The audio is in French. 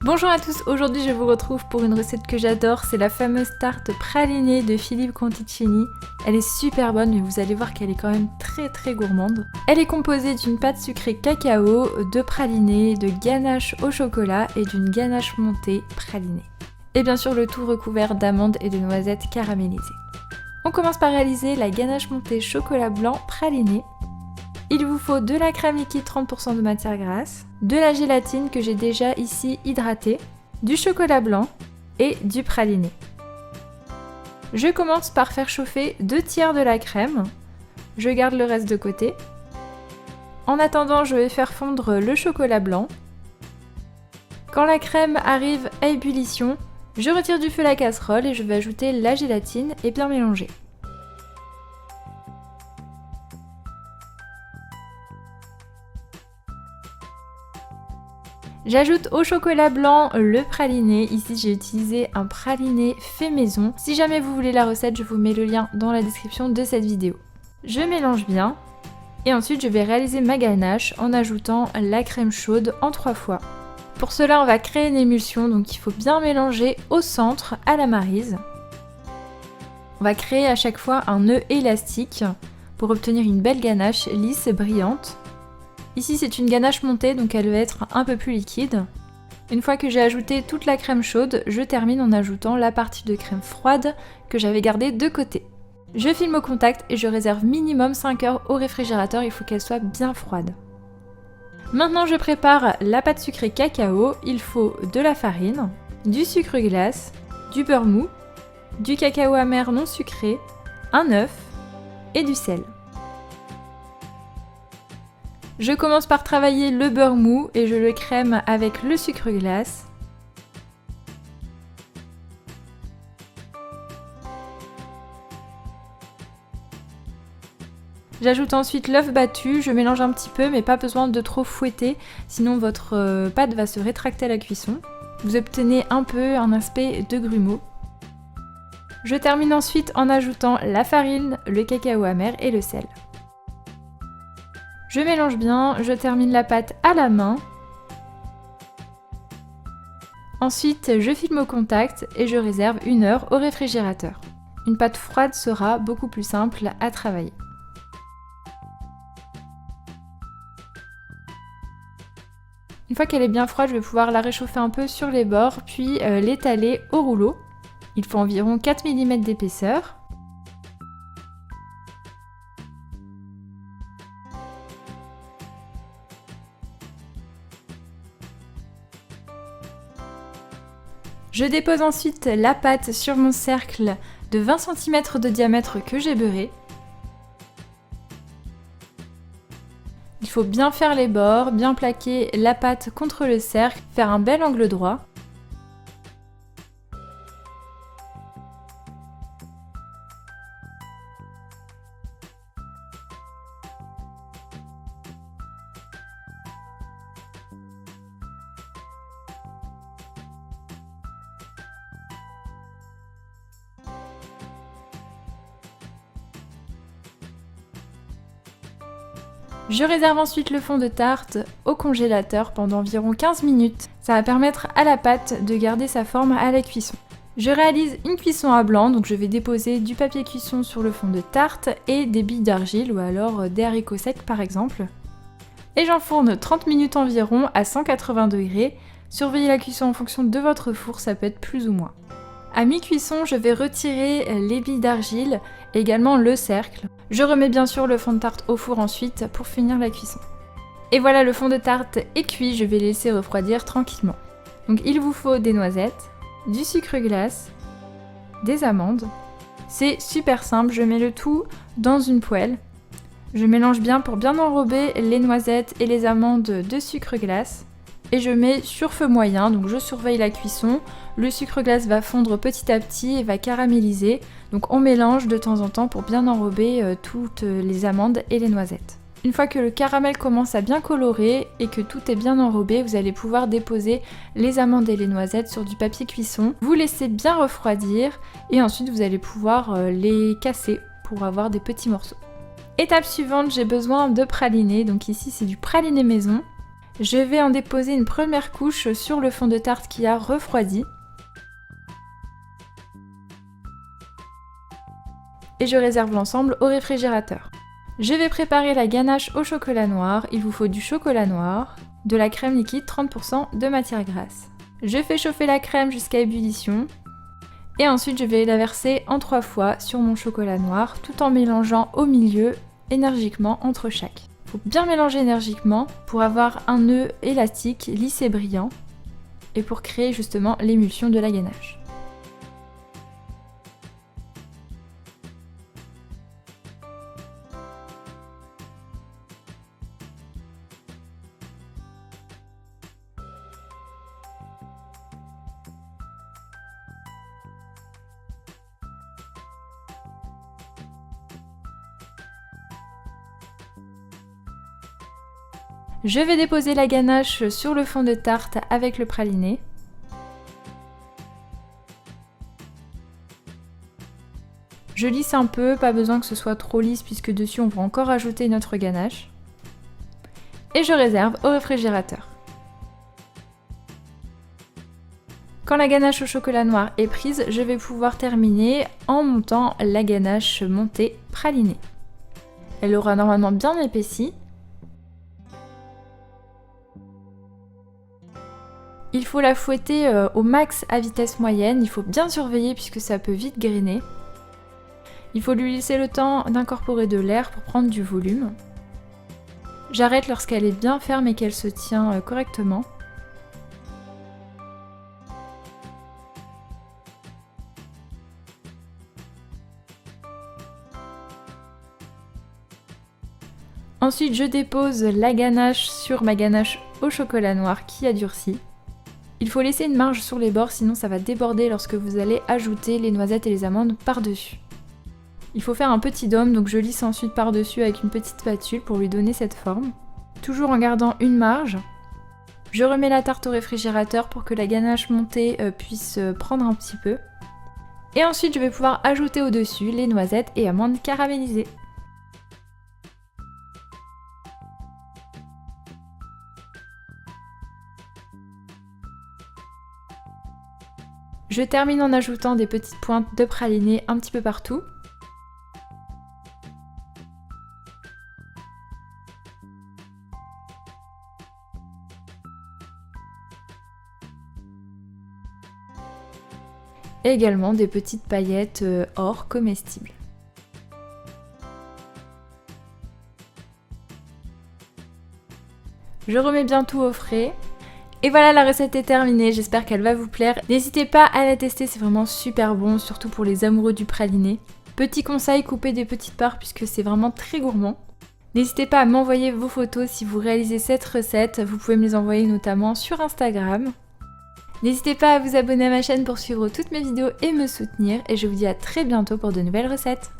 Bonjour à tous, aujourd'hui je vous retrouve pour une recette que j'adore, c'est la fameuse tarte pralinée de Philippe Conticini. Elle est super bonne mais vous allez voir qu'elle est quand même très gourmande. Elle est composée d'une pâte sucrée cacao, de pralinés, de ganache au chocolat et d'une ganache montée pralinée. Et bien sûr le tout recouvert d'amandes et de noisettes caramélisées. On commence par réaliser la ganache montée chocolat blanc praliné. Il vous faut de la crème liquide 30% de matière grasse, de la gélatine que j'ai déjà ici hydratée, du chocolat blanc et du praliné. Je commence par faire chauffer 2 tiers de la crème. Je garde le reste de côté. En attendant, je vais faire fondre le chocolat blanc. Quand la crème arrive à ébullition, je retire du feu la casserole et je vais ajouter la gélatine et bien mélanger. J'ajoute au chocolat blanc le praliné. Ici j'ai utilisé un praliné fait maison. Si jamais vous voulez la recette, je vous mets le lien dans la description de cette vidéo. Je mélange bien et ensuite je vais réaliser ma ganache en ajoutant la crème chaude en 3 fois. Pour cela on va créer une émulsion, donc il faut bien mélanger au centre à la maryse. On va créer à chaque fois un nœud élastique pour obtenir une belle ganache lisse et brillante. Ici c'est une ganache montée donc elle va être un peu plus liquide. Une fois que j'ai ajouté toute la crème chaude, je termine en ajoutant la partie de crème froide que j'avais gardée de côté. Je filme au contact et je réserve minimum 5 heures au réfrigérateur, il faut qu'elle soit bien froide. Maintenant je prépare la pâte sucrée cacao, il faut de la farine, du sucre glace, du beurre mou, du cacao amer non sucré, un œuf et du sel. Je commence par travailler le beurre mou et je le crème avec le sucre glace. J'ajoute ensuite l'œuf battu, je mélange un petit peu mais pas besoin de trop fouetter, sinon votre pâte va se rétracter à la cuisson. Vous obtenez un peu un aspect de grumeau. Je termine ensuite en ajoutant la farine, le cacao amer et le sel. Je mélange bien, je termine la pâte à la main. Ensuite, je filme au contact et je réserve 1 heure au réfrigérateur. Une pâte froide sera beaucoup plus simple à travailler. Une fois qu'elle est bien froide, je vais pouvoir la réchauffer un peu sur les bords, puis l'étaler au rouleau. Il faut environ 4 mm d'épaisseur. Je dépose ensuite la pâte sur mon cercle de 20 cm de diamètre que j'ai beurré. Il faut bien faire les bords, bien plaquer la pâte contre le cercle, faire un bel angle droit. Je réserve ensuite le fond de tarte au congélateur pendant environ 15 minutes. Ça va permettre à la pâte de garder sa forme à la cuisson. Je réalise une cuisson à blanc, donc je vais déposer du papier cuisson sur le fond de tarte et des billes d'argile ou alors des haricots secs par exemple. Et j'enfourne 30 minutes environ à 180 degrés. Surveillez la cuisson en fonction de votre four, ça peut être plus ou moins. À mi-cuisson, je vais retirer les billes d'argile et également le cercle. Je remets bien sûr le fond de tarte au four ensuite pour finir la cuisson. Et voilà, le fond de tarte est cuit, je vais laisser refroidir tranquillement. Donc il vous faut des noisettes, du sucre glace, des amandes. C'est super simple, je mets le tout dans une poêle. Je mélange bien pour bien enrober les noisettes et les amandes de sucre glace. Et je mets sur feu moyen, donc je surveille la cuisson. Le sucre glace va fondre petit à petit et va caraméliser. Donc on mélange de temps en temps pour bien enrober toutes les amandes et les noisettes. Une fois que le caramel commence à bien colorer et que tout est bien enrobé, vous allez pouvoir déposer les amandes et les noisettes sur du papier cuisson. Vous laissez bien refroidir et ensuite vous allez pouvoir les casser pour avoir des petits morceaux. Étape suivante, j'ai besoin de praliné. Donc ici c'est du praliné maison. Je vais en déposer une première couche sur le fond de tarte qui a refroidi. Et je réserve l'ensemble au réfrigérateur. Je vais préparer la ganache au chocolat noir. Il vous faut du chocolat noir, de la crème liquide, 30% de matière grasse. Je fais chauffer la crème jusqu'à ébullition. Et ensuite je vais la verser en 3 fois sur mon chocolat noir tout en mélangeant au milieu énergiquement entre chaque. Il faut bien mélanger énergiquement pour avoir un nœud élastique, lisse et brillant et pour créer justement l'émulsion de la ganache. Je vais déposer la ganache sur le fond de tarte avec le praliné. Je lisse un peu, pas besoin que ce soit trop lisse puisque dessus on va encore ajouter notre ganache. Et je réserve au réfrigérateur. Quand la ganache au chocolat noir est prise, je vais pouvoir terminer en montant la ganache montée pralinée. Elle aura normalement bien épaissi. Il faut la fouetter au max à vitesse moyenne, il faut bien surveiller puisque ça peut vite grainer. Il faut lui laisser le temps d'incorporer de l'air pour prendre du volume. J'arrête lorsqu'elle est bien ferme et qu'elle se tient correctement. Ensuite, je dépose la ganache sur ma ganache au chocolat noir qui a durci. Il faut laisser une marge sur les bords, sinon ça va déborder lorsque vous allez ajouter les noisettes et les amandes par-dessus. Il faut faire un petit dôme, donc je lisse ensuite par-dessus avec une petite spatule pour lui donner cette forme. Toujours en gardant une marge. Je remets la tarte au réfrigérateur pour que la ganache montée puisse prendre un petit peu. Et ensuite je vais pouvoir ajouter au-dessus les noisettes et amandes caramélisées. Je termine en ajoutant des petites pointes de praliné un petit peu partout. Et également des petites paillettes or comestibles. Je remets bien tout au frais. Et voilà, la recette est terminée, j'espère qu'elle va vous plaire. N'hésitez pas à la tester, c'est vraiment super bon, surtout pour les amoureux du praliné. Petit conseil, coupez des petites parts puisque c'est vraiment très gourmand. N'hésitez pas à m'envoyer vos photos si vous réalisez cette recette, vous pouvez me les envoyer notamment sur Instagram. N'hésitez pas à vous abonner à ma chaîne pour suivre toutes mes vidéos et me soutenir, et je vous dis à très bientôt pour de nouvelles recettes.